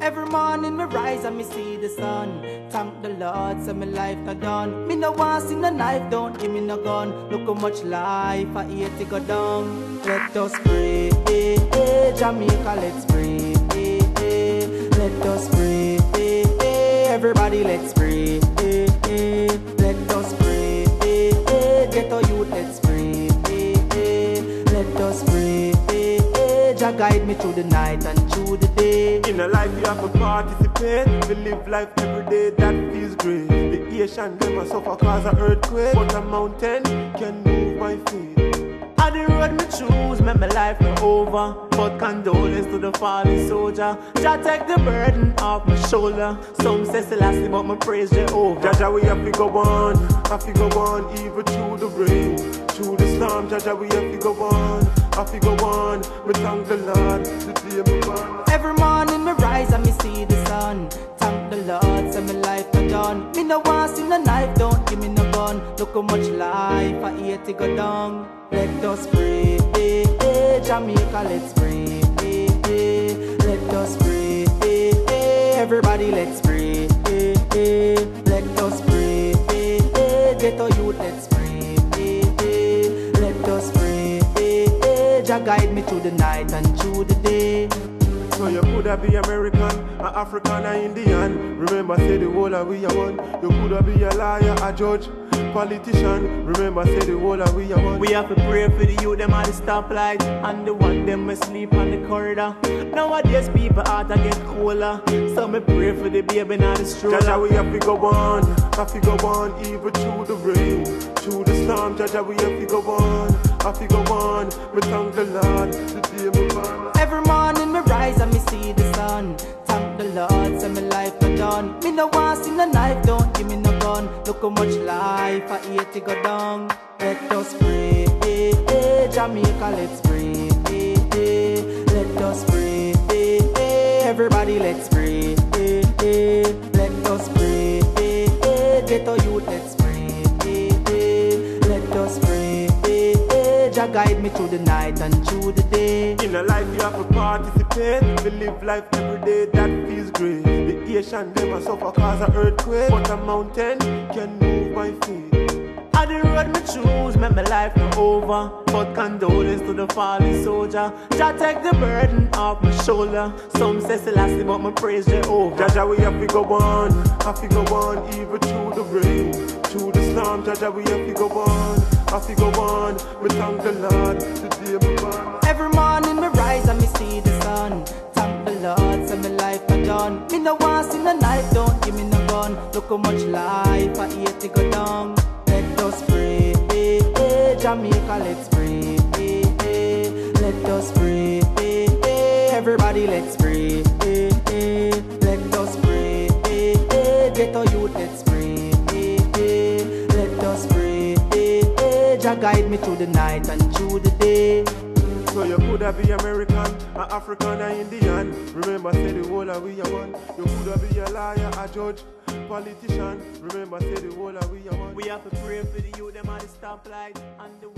Every morning me rise and me see the sun. Thank the Lord, so my life not done. Me no want see no knife, don't give me no gun. Look how much life I hate to go down. Let us pray, Jamaica, let's pray. Let us pray, everybody, let's pray. Let us pray, get our youth, let's pray. Let us pray, Jah guide me through the night and through the day. In a life you have to participate. We live life every day, that feels great. The ocean them a suffer cause of earthquake, but a mountain can move my feet. On the road me choose, make my life not over. But condolence to the fallen soldier. Jah take the burden off my shoulder. Some say Selassie, but my praise Jehovah. Jah we have to go on, even through the rain, through the storm. Jah we have to go on, we thank the Lord, the day me born. Every morning me rise and me see the sun. Thank the Lord, so my life not done. Me no want see no knife, don't give me no gun. Look how much life I hate to go down. Let us pray, Jamaica, let's pray. Let us pray, everybody, let's pray. Let us pray, get our youth, let's pray. Let us pray, Jah guide me through the night and through the day. So you coulda be American, a African, a Indian. Remember say the whole of we are one. You coulda be a liar, a judge, politician. Remember say the whole of we are one. We have to pray for the youth, them at the stoplight, and the one them asleep on the corridor. Nowadays people heart a get cooler, so me pray for the baby not the stroller. Jah we have to go on, even through the rain, through the storm. Jah we have to go on, we thank the Lord, the day me born. Every morning me rise and me see the sun. Thank the Lord, so my life not done. Me no want see no knife, don't give me no gun. Look how much life I hate to go down. Let us pray, Jamaica, let's pray. Let us pray, everybody, let's pray. Let us pray, get our youth, let's pray. Let us pray, Jah guide me through the night and through the day. In a life you have to participate. We live life every day, that feels great. The ocean them a suffer cause of earthquake, but a mountain can move my feet. On the road me choose, make my life not over. But condolence to the fallen soldier. Jah take the burden off my shoulder. Some say Selassie, but my praise Jehovah. Jah we have to go on, even through the rain, through the storm. Jah we have to go on, we thank the Lord, the day me born. Every morning me rise and me see the sun. Thank the Lord, so my life not done. Me no want see no knife, don't give me no gun. Look how much life I hate to go down. Let us pray, Jamaica, let's pray. Let us pray, everybody, let's pray. Let us pray, get our youth, let's pray. Let us pray, Jah guide me through the night and through the day. So you coulda be American, a African, a Indian. Remember say the whole of we are one. You coulda be a liar, a judge, politician. Remember say the whole of we are one. We have to pray for the youth, them at the stoplight, and the one.